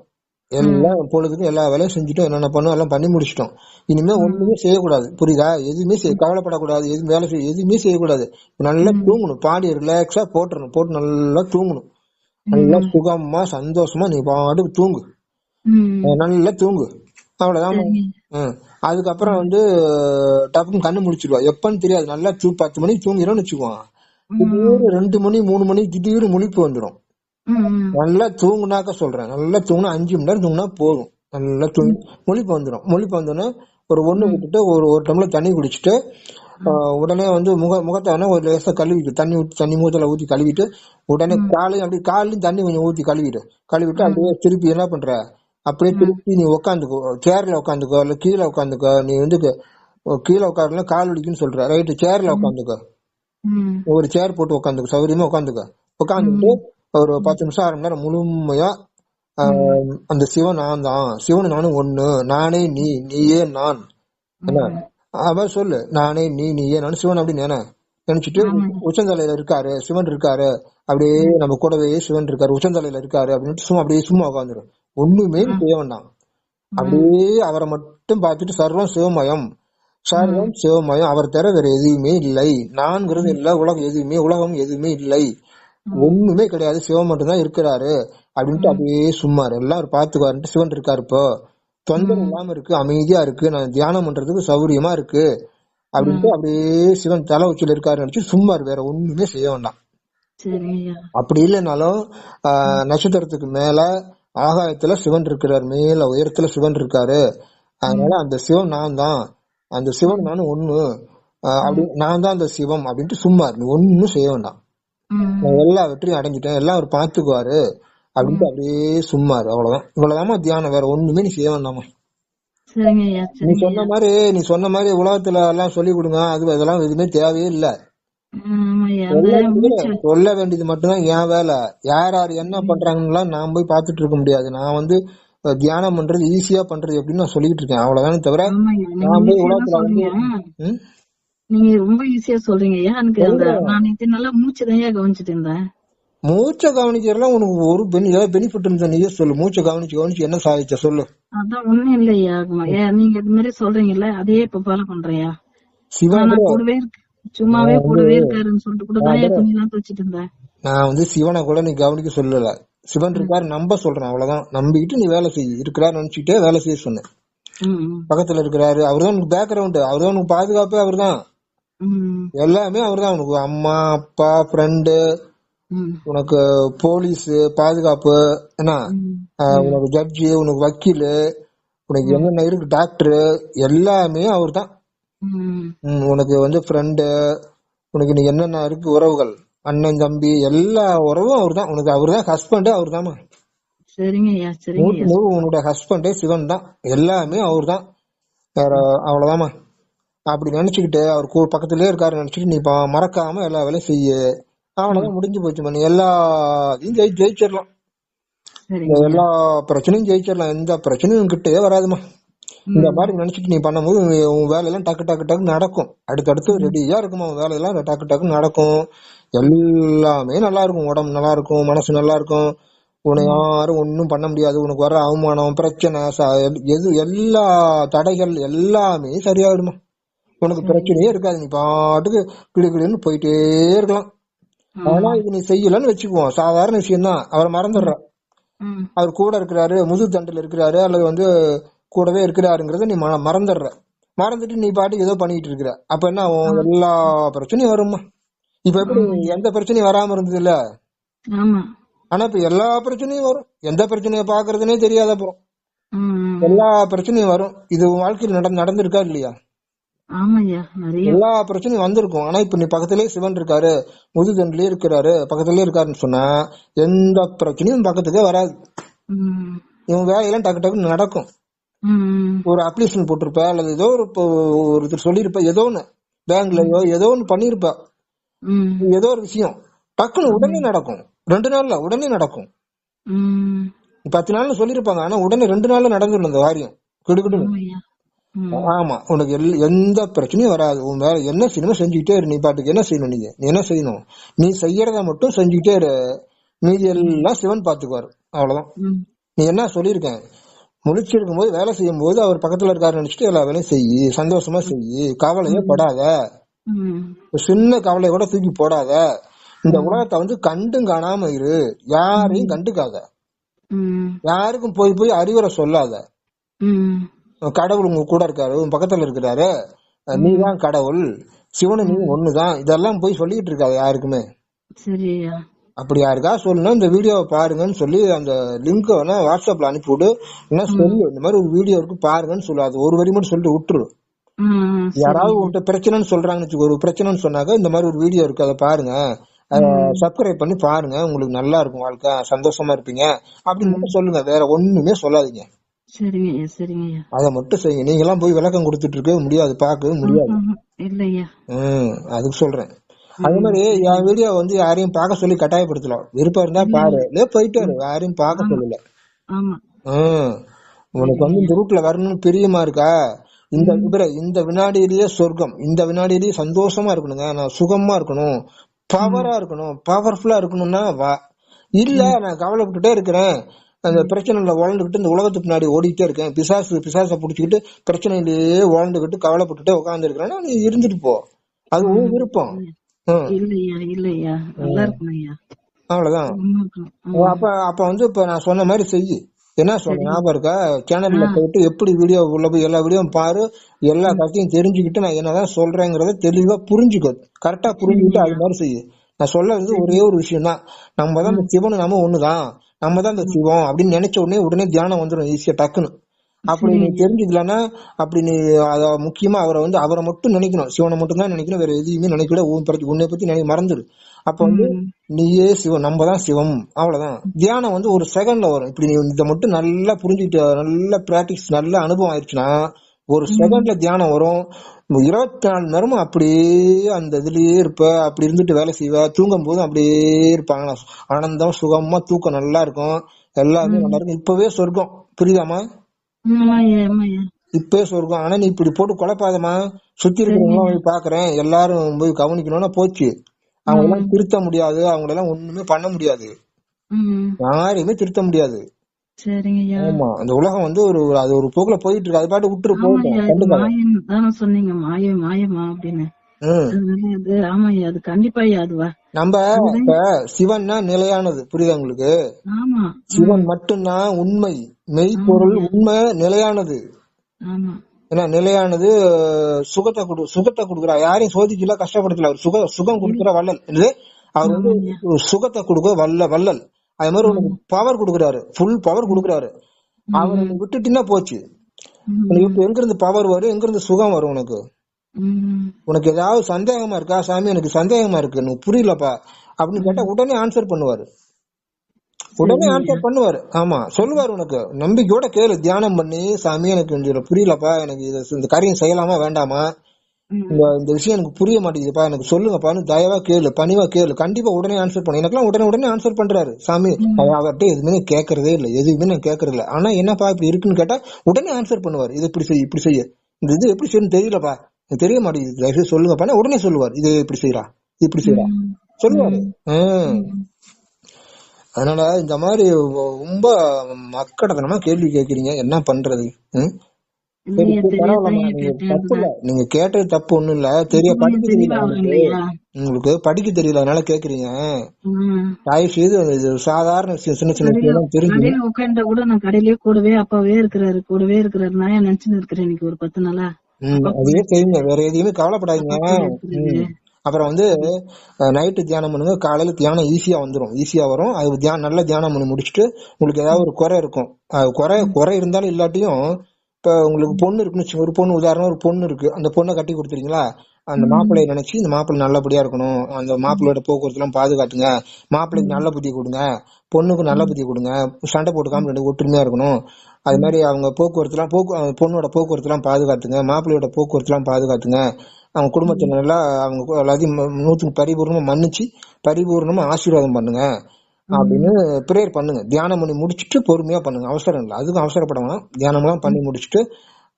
எல்லாம் பொழுதுக்கும் எல்லா வேலையும் செஞ்சுட்டோம், என்னென்ன பண்ணோம் எல்லாம் பண்ணி முடிச்சிட்டோம். இனிமே ஒண்ணுமே செய்யக்கூடாது, புரியுதா? எதுவுமே கவலைப்படக்கூடாது, வேலை எதுவுமே செய்யக்கூடாது. நல்லா தூங்கணும், பாடி ரிலாக்ஸா போட்டு நல்லா தூங்கணும். நல்லா சுகமா சந்தோஷமா நீ பாட்டுக்கு தூங்கு, நல்லா தூங்கு, அவ்வளவுதான். அதுக்கப்புறம் டப்புன்னு கண்ணு முடிச்சிருவா. எப்பன்னு தெரியாது, நல்லா 10 மணிக்கு தூங்கிறோம்னு வச்சுக்குவான், திடீர்னு 2 மணி 3 மணி திடீர்னு முழிப்பு வந்துடும். நல்லா தூங்குனாக்க சொல்றேன், நல்லா தூங்குனா 5 மணி நேரம் தூங்குனா போதும், நல்லா தூங்கி முழிப்பு வந்துடும். முழிப்பு வந்தோடனே ஒரு விட்டுட்டு ஒரு டம்ளர் தண்ணி குடிச்சிட்டு உடனே முகத்தை ஒரு லேசா கழுவிட்டு, தண்ணி மூத்தல ஊத்தி கழுவிட்டு, உடனே காலையும் தண்ணி கொஞ்சம் ஊத்தி கழுவிட்டு அப்படியே திருப்பி என்ன பண்ற, அப்படியே திருப்பி நீ உட்காந்துக்கோ, சேர்ல உட்காந்துக்கோ, இல்ல கீழே உட்காந்துக்கோ. நீ கீழே உட்காருல கால் வலிக்குன்னு சொல்ற, ரைட்டு, சேர்ல உட்காந்துக்கோ. ஒரு சேர் போட்டு உட்காந்துக்கோ, சௌகரியமா உட்காந்துட்டு ஒரு 10 நிமிஷம் 1/2 மணி நேரம் முழுமையா அந்த சிவன் நான் தான், சிவனு நானும் ஒண்ணு, நானே நீ நீயே நான், என்ன அவன் சொல்லு, நானே நீ நீயே நான், சிவன் அப்படின்னு நினைச்சிட்டு உச்சந்தலையில இருக்காரு சிவன் இருக்காரு, அப்படியே நம்ம கூடவே சிவன் இருக்காரு, உச்சந்தலையில இருக்காரு அப்படின்ட்டு அப்படியே உட்காந்துரும். ஒண்ணுமே செய்ய வேண்டாம், அப்படியே அவரை மட்டும் பார்த்துட்டு சர்வம் சிவமயம், சர்வம் சிவமயம், அவர் தவிர வேற எதுவுமே இல்லை, நான்கிறது இல்ல, உலகம் எதுவுமே இல்லை, ஒண்ணுமே கிடையாது, சிவன் மட்டும்தான் இருக்கிறாரு அப்படின்ட்டு அப்படியே சும்மாரு. எல்லாரும் பாத்துக்குவாருன்ட்டு சிவன் இருக்காரு, இப்போ தொந்தரவு இல்லாம இருக்கு, அமைதியா இருக்கு, நான் தியானம் பண்றதுக்கு சௌகரியமா இருக்கு அப்படின்ட்டு அப்படியே சிவன் தலை உச்சியில இருக்காரு நினைச்சு சும்மாரு, வேற ஒண்ணுமே செய்ய வேண்டாம். அப்படி இல்லைனாலும் நட்சத்திரத்துக்கு மேல ஆகாயத்துல சிவன் இருக்கிறார், மேல உயரத்துல சிவன் இருக்காரு, அதனால அந்த சிவன் நான் தான், அந்த சிவன் நானும் ஒண்ணு, அப்படி நான் தான் அந்த சிவம் அப்படின்ட்டு சும்மா நீ ஒண்ணும் செய்ய வேண்டாம். நான் எல்லா வெற்றியும் அடைஞ்சிட்டேன், எல்லாம் அவர் பாத்துக்குவாரு அப்படின்ட்டு அப்படியே சும்மாரு. அவ்வளவுதான். இவ்வளவுதாம்மா தியானம், வேற ஒண்ணுமே நீ செய்ய வேண்டாமா. நீ சொன்ன மாதிரி உலகத்துல எல்லாம் சொல்லி கொடுங்க, அதெல்லாம் எதுவுமே தேவையே இல்ல. சொல்ல வேண்டியது மட்டும்தான் என் வேலை. யார் யார் என்ன பண்றாங்கன்னு நான் போய் பாத்துட்டு இருக்க முடியாது. நான் வந்து தியானம் பண்றது ஈஸியா பண்றது எப்படின்னு நான் சொல்லிட்டு இருக்கேன், அவ்வளவுதானே தவிர நான் போய் உலகத்துல வந்து நீங்க ரொம்ப ஈஸியா சொல்றீங்க. நான் நல்லா மூச்சுதான் கவனிச்சுட்டு இருந்தேன். மூச்சை கவனிக்கிறதுலாம் உனக்கு ஒரு பெனிஃபிட் இருந்தா நீயே சொல்லு. மூச்சை கவனிச்சு என்ன சாதிச்ச சொல்லு. அதான் ஒண்ணும் இல்லையா, நீங்க இது மாதிரி சொல்றீங்கல்ல, அதே இப்ப ஃபாலோ பண்றியா? சிவன் கூடவே சும்மாவே கூடவே இருக்காருன்னு சொல்லிட்டு கூட தான் துணி எல்லாம் துவச்சிட்டு இருந்தேன். நான் வந்து சிவனை கூட நீ கவனிக்க சொல்லல, சிவன் இருக்காரு நம்ப சொல்றேன், அவ்வளவுதான். நம்பிக்கிட்டு நீ வேலை செய்ய, இருக்கிறாரு நினைச்சுட்டே வேலை செய்ய சொன்னேன். பக்கத்துல இருக்கிறாரு, அவர்தான் உனக்கு பேக்ரவுண்ட், அவர்தான் உனக்கு பாதுகாப்பு, அவர்தான் எல்லாமே, அவர்தான் உனக்கு அம்மா அப்பா ஃப்ரெண்டு, உனக்கு போலீஸ் பாதுகாப்பு, என்ன உனக்கு ஜட்ஜி, உனக்கு வக்கீலு, உனக்கு என்னென்ன இருக்கு டாக்டரு, எல்லாமே அவர் தான். உனக்கு வந்து ஃப்ரெண்டு, உனக்கு நீ என்னென்ன இருக்கு உறவுகள், அண்ணன் தம்பி, எல்லா உறவும் அவர் தான். உனக்கு அவர் தான் ஹஸ்பண்ட், அவர் தாமா. உன்னோட ஹஸ்பண்டே சிவன் தான், எல்லாமே அவர் தான், வேற அவ்வளவுதாமா. அப்படி நினைச்சுக்கிட்டு அவர் பக்கத்திலே இருக்காரு நினைச்சுட்டு நீ மறக்காம எல்லா வேலையும் செய்ய, அவ்வளவுதான், முடிஞ்சு போச்சு. நீ எல்லாத்தையும் ஜெயிச்சிடலாம், எல்லா பிரச்சனையும் ஜெயிச்சிடலாம், எந்த பிரச்சனையும் கிட்டே வராதுமா. இந்த மாதிரி நினைச்சிட்டு நீ பண்ணும்போது உன் வேலையெல்லாம் டக்கு டக்கு டக்கு நடக்கும். அடுத்தடுத்து ரெடியா இருக்குமா, உன் வேலையெல்லாம் டக்கு டக்கு நடக்கும். எல்லாமே நல்லா இருக்கும், உடம்பு நல்லா இருக்கும், மனசு நல்லா இருக்கும். உன்னை யாரும் ஒன்னும் பண்ண முடியாது. உனக்கு வர அவமானம், பிரச்சனை, எல்லா தடைகள் எல்லாமே சரியாயிடுமா. உனக்கு பிரச்சனையே இருக்காது, நீ பாட்டுக்கு கிடுகிடுன்னு போயிட்டே இருக்கலாம். ஆனா இது நீ செய்யலன்னு வச்சுக்குவோம், சாதாரண விஷயம் தான், அவரை மறந்துடுற. அவர் கூட இருக்கிறாரு, முது தண்டுல இருக்கிறாரு, அல்லது வந்து கூடவே இருக்கிறாருங்கிறத நீ மறந்துடுற. மறந்துட்டு நீ பாட்டுக்கு ஏதோ பண்ணிட்டு இருக்கிற. அப்ப என்ன ஆகும், எல்லா பிரச்சனையும் வருமா. இப்ப எப்படி எந்த பிரச்சனையும் வராம இருந்தது இல்ல, ஆனா இப்ப எல்லா பிரச்சனையும் வரும். எந்த பிரச்சனைய பாக்குறதுனே தெரியாத அப்புறம் எல்லா பிரச்சனையும் வரும். இது வாழ்க்கையில் நடந்திருக்கா இல்லையா? எல்லா பிரச்சனையும் வந்திருக்கும். ஆனா இப்ப நீ பக்கத்திலேயே சிவன் இருக்காரு, முதுதண்டிலே இருக்கிறாரு, பக்கத்திலே இருக்காருன்னு சொன்னா எந்த பிரச்சனையும் பக்கத்துக்கே வராது. இவன் வேலையெல்லாம் டக்கு டக்குன்னு நடக்கும். ஒரு அப்ளிகேஷன் போட்டிருப்ப, அல்லது ஏதோ ஒருத்தர் சொல்லிருப்ப, ஏதோ ஒண்ணு பேங்க்லயோ ஏதோ ஒண்ணு பண்ணிருப்ப, ஏதோ ஒரு விஷயம் டக்குன்னு உடனே நடக்கும். 2 நாள்ல உடனே நடக்கும். 10 நாள்னு சொல்லிருப்பாங்க, ஆனா உடனே 2 நாள்ல நடந்துடும் அந்த காரியம், கிடுக்கிட்டு. ஆமா, உனக்கு எந்த பிரச்சனையும் வராது. உன் வேலை என்ன செய்யணுமோ செஞ்சுக்கிட்டே இரு. நீ பாட்டுக்கு என்ன செய்யணும், நீ என்ன செய்யணும், நீ செய்யறத மட்டும் செஞ்சுக்கிட்டே இரு. மீதி எல்லாம் சிவன் பாத்துக்குவாரு, அவ்வளவுதான். நீ என்ன சொல்லியிருக்கேன், முழிச்சிருக்கும் போது வேலை செய்யும் போது அவர் பக்கத்துல இருக்காரு நினைச்சிட்டு எல்லா வேலையும் செய்யி, சந்தோஷமா செய்யி, கவலையே படாத, சின்ன கவலைய கூட தூக்கி போடாத. இந்த உலகத்தை வந்து கண்டும் காணாம இரு, யாரையும் கண்டுக்காத, யாருக்கும் போய் போய் அறிவுரை சொல்லாத. கடவுள் உங்க கூட இருக்காரு, உன் பக்கத்துல இருக்கிறாரு, நீதான் கடவுள், சிவனு நீ ஒண்ணுதான், இதெல்லாம் போய் சொல்லிட்டு இருக்காது யாருக்குமே. அப்படி யாருக்கா சொல்லணும், இந்த வீடியோவை பாருங்கன்னு சொல்லி அந்த லிங்க் வேணா வாட்ஸ்அப்ல அனுப்பிவிடு, என்ன சொல்லு, இந்த மாதிரி ஒரு வீடியோ இருக்கு பாருங்கன்னு சொல்லு. அது ஒரு வரி மட்டும் சொல்லிட்டு விட்டுரு. யாராவது உங்கள்கிட்ட பிரச்சனைன்னு சொல்றாங்கன்னு வச்சுக்கோ, ஒரு பிரச்சனைன்னு சொன்னாக்க இந்த மாதிரி ஒரு வீடியோ இருக்கு, அதை பாருங்க, சப்ஸ்கிரைப் பண்ணி பாருங்க, உங்களுக்கு நல்லா இருக்கும், வாழ்க்கை சந்தோஷமா இருப்பீங்க அப்படின்னு மட்டும் சொல்லுங்க. வேற ஒண்ணுமே சொல்லாதீங்க. அத மட்டும் செய்யுங்க. நீங்க எல்லாம் போய் விளக்கம் கொடுத்துட்டு இருக்க முடியாது, பாக்கவே முடியாது. அதுக்கு சொல்றேன். அதே மாதிரி என் வீடியோ வந்து யாரையும் பார்க்க சொல்லி கட்டாயப்படுத்தலாம். விருப்பம் இருந்தா பாரு, போயிட்டு யாரையும் பார்க்க சொல்லல. உனக்கு வந்து இந்த ரூட்ல வரணும்னு பிரியமா இருக்கா, இந்த வினாடியிலேயே சொர்க்கம், இந்த வினாடியிலேயே சந்தோஷமா இருக்கணுங்க, நான் சுகமா இருக்கணும், பவரா இருக்கணும், பவர்ஃபுல்லா இருக்கணும்னா வா. இல்ல நான் கவலைப்பட்டுட்டே இருக்கிறேன், அந்த பிரச்சனைல உழந்துகிட்டு இந்த உலகத்துக்கு பின்னாடி ஓடிட்டே இருக்கேன், பிசாச புடிச்சுக்கிட்டு பிரச்சனையிலேயே உழந்துகிட்டு கவலைப்பட்டுட்டே உட்கார்ந்து இருக்கிறேன்னா நீ இருந்துட்டு போ, அது உன் விருப்பம். அவ்வளவுதான். அப்ப வந்து இப்ப நான் சொன்ன மாதிரி செய்யு. என்ன சொன்ன ஞாபகம் இருக்கா, சேனல்ல போயிட்டு எப்படி வீடியோ உள்ள போய் எல்லா வீடியோவும் பாரு, எல்லா கருத்தையும் தெரிஞ்சுக்கிட்டு நான் என்னதான் சொல்றேங்கிறத தெளிவா புரிஞ்சுக்கோ, கரெக்டா புரிஞ்சுக்கிட்டு அது மாதிரி செய்யு. நான் சொல்றது ஒரே ஒரு விஷயம் தான், நம்ம தான் இந்த சிவனு, நம்ம ஒண்ணுதான், நம்ம தான் இந்த சிவம் அப்படின்னு நினைச்ச உடனே தியானம் வந்துடும் ஈஸியா டக்குன்னு. அப்படி நீ தெரிஞ்சுக்கலன்னா, அப்படி நீ அத முக்கியமா அவரை மட்டும் நினைக்கணும். சிவனை மட்டும் தான் நினைக்கணும். வேற எதையுமே நினைக்கூட. உன்னை பத்தி மறந்துடு. அப்ப நீயே சிவம், நம்ம தான் சிவம், அவ்வளவுதான். தியானம் ஒரு செகண்ட்ல வரும். இப்படி நீ இதை மட்டும் நல்லா புரிஞ்சுக்கிட்டு, நல்ல பிராக்டிஸ், நல்ல அனுபவம் ஆயிடுச்சுன்னா ஒரு செகண்ட்ல தியானம் வரும். 24 மணி நேரமும் அப்படியே அந்த இதுலயே இருப்ப. அப்படி இருந்துட்டு வேலை செய்வ. தூங்கும் போதும் அப்படியே இருப்பாங்க. ஆனந்தம், சுகமா தூக்கம் நல்லா இருக்கும். எல்லாமே நல்லா இருக்கும். இப்பவே சொர்க்கம். புரியுதாமா? இப்பவே சொர்க்கம். ஆனா நீ இப்படி போட்டு குழப்பாதமா. சுத்தி இருக்கிறவங்க போய் பாக்குறேன், எல்லாரும் போய் கவனிக்கணும்னா போச்சு. அவங்க எல்லாம் திருத்த முடியாது. அவங்கள எல்லாம் ஒண்ணுமே பண்ண முடியாது. யாரையுமே திருத்த முடியாது. ஆமா, அந்த உலகம் அது ஒரு போக்குல போயிட்டு இருக்கு. அது பாட்டு விட்டுரு போயிட்டோம். சொன்னீங்க மாயமா அப்படின்னு. நம்ம இப்ப சிவன்னா நிலையானது. புரியுதா உங்களுக்கு? சிவன் மட்டும்தான் உண்மை, மெய்ப்பொருள், உண்மை, நிலையானது. ஏன்னா நிலையானது சுகத்தை கொடுக்குறா. யாரையும் சோதிக்கல, கஷ்டப்படுத்தல. அவர் சுகம் கொடுக்குற வள்ளல். அவர் சுகத்தை கொடுக்க வள்ளல். அது மாதிரி உனக்கு பவர் கொடுக்குறாரு, ஃபுல் பவர் கொடுக்குறாரு. அவரை விட்டுட்டீங்கன்னா போச்சு. இப்ப எங்க இருந்து பவர் வரும், எங்க இருந்து சுகம் வரும் உனக்கு? உனக்கு ஏதாவது சந்தேகமா இருக்கா? சாமி எனக்கு சந்தேகமா இருக்கு, எனக்கு புரியலப்பா அப்படின்னு கேட்டா உடனே ஆன்சர் பண்ணுவாரு. ஆமா, சொல்லுவாரு. உனக்கு நம்பிக்கையோட கேளு, தியானம் பண்ணி, சாமி எனக்கு புரியலப்பா, எனக்கு இந்த காரியம் செய்யலாமா வேண்டாமா, இந்த விஷயம் எனக்கு புரிய மாட்டேங்குதுப்பா, எனக்கு சொல்லுங்கப்பான்னு தயவா கேளு, பணிவா கேளு. கண்டிப்பா உடனே ஆன்சர் பண்ணு. எனக்கெல்லாம் உடனே ஆன்சர் பண்றாரு சாமி. அவர்கிட்ட எதுவுமே கேட்கறதே இல்லை, எதுவுமே நான் கேட்கறது இல்லை. ஆனா என்னப்பா இப்படி இருக்குன்னு கேட்டா உடனே ஆன்சர் பண்ணுவார். இது இப்படி செய்ய, இப்படி செய்ய, இந்த இது எப்படி செய்யணும் தெரியலப்பா, தெரிய மாட்டேங்குது, சொல்லுங்கப்பா. உடனே சொல்லுவார். இது இப்படி செய்யறா, இப்படி செய்யறா சொல்லுவாரு. அதனால இந்த மாதிரி ரொம்ப மக்கடத்தனமா கேள்வி கேக்குறீங்க, என்ன பண்றது? நீங்க கேட்டது தப்பு ஒண்ணும் இல்ல. படிக்க தெரியல உங்களுக்கு, படிக்க தெரியல, அதனால கேக்குறீங்க. தயவு செய்து சாதாரண சின்ன சின்ன தெரிஞ்சு உட்கார்ந்தா கூட நான் கடையிலேயே கூடவே அப்பாவே இருக்கிறாரு நான் நினைச்சுன்னு இருக்கிறேன் இன்னைக்கு ஒரு 10 நாளா. அதையே செய்யுங்க, வேற எதையுமே கவலைப்படாதீங்க. அப்புறம் நைட்டு தியானம் பண்ணுங்க, காலையில தியானம் ஈஸியா வரும். அது நல்ல தியானம் பண்ணி முடிச்சுட்டு உங்களுக்கு ஏதாவது ஒரு குறை இருக்கும். குறை இருந்தாலும் இல்லாட்டியும், இப்ப உங்களுக்கு பொண்ணு இருக்குன்னு, ஒரு பொண்ணு உதாரணம், ஒரு பொண்ணு இருக்கு, அந்த பொண்ணை கட்டி கொடுத்துறீங்களா, அந்த மாப்பிள்ளைய நினைச்சு இந்த மாப்பிள்ளை நல்லபடியா இருக்கணும், அந்த மாப்பிள்ளையோட போக்குவரத்து எல்லாம் பாதுகாத்துங்க, மாப்பிள்ளைக்கு நல்ல புத்தி கொடுங்க, பொண்ணுக்கு நல்ல புத்தி கொடுங்க, சண்டை போட்டுக்காம ரெண்டு ஒற்றுமையா இருக்கணும். அது மாதிரி அவங்க போக்குவரத்து எல்லாம் பொண்ணோட போக்குவரத்து எல்லாம் பாதுகாத்துங்க, மாப்பிள்ளையோட போக்குவரத்து எல்லாம் பாதுகாத்துங்க. அவங்க குடும்பத்தை நல்லா அவங்க எல்லாத்தையும் 100க்கு பரிபூர்ணமா மன்னிச்சு பரிபூர்ணமா ஆசீர்வாதம் பண்ணுங்க அப்படின்னு பிரேயர் பண்ணுங்க. தியானம் பண்ணி முடிச்சுட்டு பொறுமையா பண்ணுங்க, அவசரம் இல்லை, அதுக்கும் அவசரப்பட வேணாம். தியானம் எல்லாம் பண்ணி முடிச்சுட்டு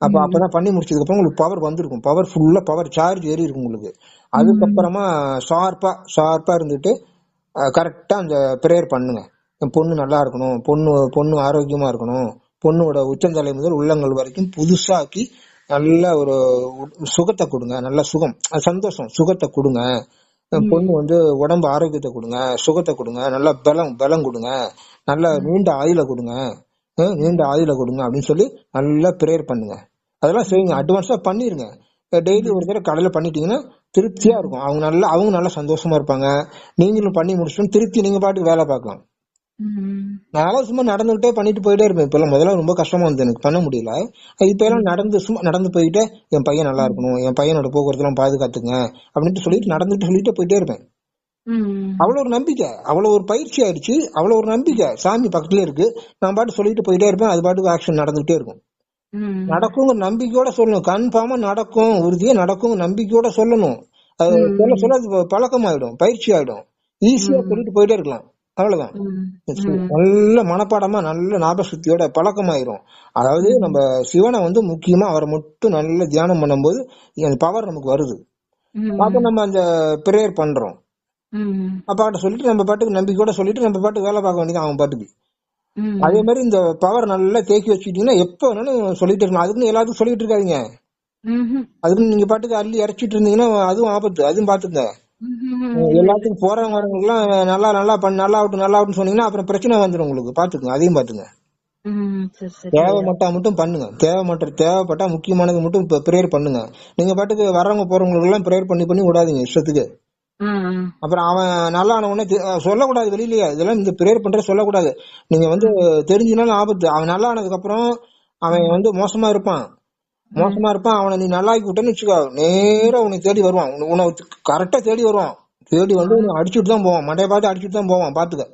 அப்பதான் பண்ணி முடிச்சதுக்கு அப்புறம் உங்களுக்கு பவர் வந்திருக்கும். பவர் ஃபுல்லா பவர் சார்ஜ் ஏறி இருக்கும் உங்களுக்கு. அதுக்கப்புறமா ஷார்ப்பா இருந்துட்டு கரெக்டா அந்த பிரேயர் பண்ணுங்க. பொண்ணு நல்லா இருக்கணும், பொண்ணு ஆரோக்கியமா இருக்கணும், பொண்ணோட உச்சந்தலை முதல் உள்ளங்கள் வரைக்கும் புதுசாக்கி நல்ல ஒரு சுகத்தை கொடுங்க, நல்ல சுகம், சந்தோஷம், சுகத்தை கொடுங்க. பொண்ணு உடம்பு ஆரோக்கியத்தை கொடுங்க, சுகத்தை கொடுங்க, நல்ல பலம் கொடுங்க, நல்ல நீண்ட ஆயுள கொடுங்க, அப்படின்னு சொல்லி நல்லா பிரேயர் பண்ணுங்க. அதெல்லாம் செய்யுங்க, அட்வான்ஸா பண்ணிருங்க. டெய்லி ஒரு தடவை கடையில பண்ணிட்டீங்கன்னா திருப்தியா இருக்கும். அவங்க நல்லா சந்தோஷமா இருப்பாங்க. நீங்களும் பண்ணி முடிச்சுட்டு திருப்தி நீங்க பாட்டுக்கு வேலை பார்க்கலாம். நான் சும்மா நடந்துகிட்டே பண்ணிட்டு போயிட்டே இருப்பேன். இப்ப எல்லாம் முதல்ல ரொம்ப கஷ்டமா இருந்தது, எனக்கு பண்ண முடியல. இப்ப எல்லாம் சும்மா நடந்து போயிட்டே, என் பையன் நல்லா இருக்கணும், என் பையனோட போக்குவரத்து எல்லாம் பாதுகாத்துங்க அப்படின்ட்டு சொல்லிட்டு போயிட்டே இருப்பேன். அவ்வளவு ஒரு நம்பிக்கை, அவ்வளவு ஒரு பயிற்சி ஆயிடுச்சு, அவ்வளவு ஒரு நம்பிக்கை. சாமி பக்கத்துலயே இருக்கு, நான் பாட்டு சொல்லிட்டு போயிட்டே இருப்பேன். அது பாட்டுக்கு ஆக்ஷன் நடந்துகிட்டே இருக்கும். நடக்குங்க நம்பிக்கையோட சொல்லணும், கன்ஃபார்மா நடக்கும், உறுதியா நடக்கும் நம்பிக்கையோட சொல்லணும். அது சொல்ல பழக்கமாயிடும், பயிற்சி ஆயிடும், ஈஸியா சொல்லிட்டு போயிட்டே இருக்கலாம். அவ்வளவுதான். நல்ல மனப்பாடமா நல்ல ஞாபகசக்தியோட பழக்கமாயிரும். அதாவது நம்ம சிவனை முக்கியமா அவரை மட்டும் நல்ல தியானம் பண்ணும்போது அந்த பவர் நமக்கு வருது. அப்ப நம்ம அந்த பிரேயர் பண்றோம், அப்பாட்ட சொல்லிட்டு நம்ம பாட்டுக்கு நம்பிக்கையோட சொல்லிட்டு நம்ம பாட்டுக்கு வேலை பார்க்க வேண்டியது அவன் பாட்டுக்கு. அதே மாதிரி இந்த பவர் நல்லா தேக்கி வச்சுக்கிட்டீங்கன்னா எப்ப வேணாலும் சொல்லிட்டு இருக்கணும். அதுக்குன்னு எல்லாத்துக்கும் சொல்லிட்டு இருக்காதீங்க. அதுக்குன்னு நீங்க பாட்டுக்கு அள்ளி இறைச்சிட்டு இருந்தீங்கன்னா அதுவும் ஆபத்து, அதுவும் பாத்துங்க. எல்லாத்துக்கும் போறவங்க வரவங்களுக்கு எல்லாம் நல்லா ஆகட்டும் சொன்னீங்கன்னா அப்புறம் பிரச்சனை வந்துடும் உங்களுக்கு. பாத்துக்குங்க, அதையும் பாத்துங்க. மட்டும் பண்ணுங்க, தேவைப்பட்டா முக்கியமானது மட்டும் பிரேயர் பண்ணுங்க. நீங்க பாட்டுக்கு வரவங்க போறவங்களுக்கு எல்லாம் பிரேயர் பண்ணி விடாதீங்க இஷ்டத்துக்கு. அப்புறம் அவன் நல்லா ஆன உடனே சொல்லக்கூடாது வெளியிலயே, இதெல்லாம் இந்த பிரேயர் பண்ற சொல்லக்கூடாது. நீங்க தெரிஞ்சுனாலும் ஆபத்து. அவன் நல்லா ஆனதுக்கு அப்புறம் அவன் வந்து மோசமா இருப்பான். அவனை நீ நல்லாக்கி விட்டேன்னு வச்சுக்கோ, நேரா உன்னை தேடி வருவான். உன்னை கரெக்டா தேடி வருவான். தேடி வந்து உன்னை அடிச்சுட்டு தான் போவான். மண்டைய பார்த்து அடிச்சுட்டு தான் போவான். பாத்துக்க,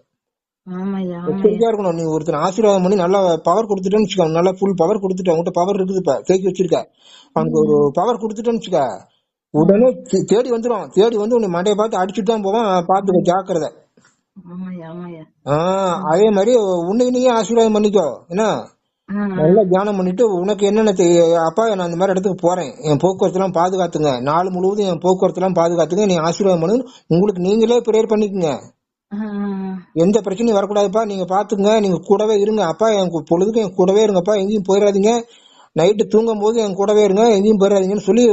எச்சரிக்கையா இருக்கணும். நீ ஒருத்தர் ஆசீர்வாதம் பண்ணி நல்லா பவர் கொடுத்துட்டேன்னு வச்சுக்கோ, நல்லா ஃபுல் பவர் கொடுத்துட்ட, உங்ககிட்ட பவர் இருக்குது, இப்ப தேக்கி வச்சிருக்க, அவனுக்கு ஒரு பவர் கொடுத்துட்டேன்னு வச்சுக்க, உடனே தேடி வந்துடும். தேடி வந்து உன்னை மண்டைய பார்த்து அடிச்சுட்டு தான் போவான். பாத்துக்க, ஜாக்கிரதை. அதே மாதிரி உன்னை நீயே ஆசீர்வாதம் பண்ணிக்கோ. என்ன, நல்லா தியானம் பண்ணிட்டு உனக்கு என்னென்ன அப்பா நான் இந்த மாதிரி இடத்துக்கு போறேன், என் போக்குவரத்து எல்லாம் பாதுகாத்துங்க, நாள் முழுவதும் என் போக்குவரத்து எல்லாம் பாதுகாத்துங்க, நீ ஆசீர்வாதம் பண்ணு, உங்களுக்கு நீங்களே ப்ரேயர் பண்ணிக்கோங்க. எந்த பிரச்சனையும் வரக்கூடாதுப்பா, நீங்க பாத்துங்க, நீங்க கூடவே இருங்க அப்பா, என் பொழுதுக்கு என் கூடவே இருங்கப்பா, எங்கேயும் போயிடாதீங்க, நைட்டு தூங்கும் போது என் கூடவே இருங்க, எங்கேயும் போயிடாதீங்கன்னு சொல்லி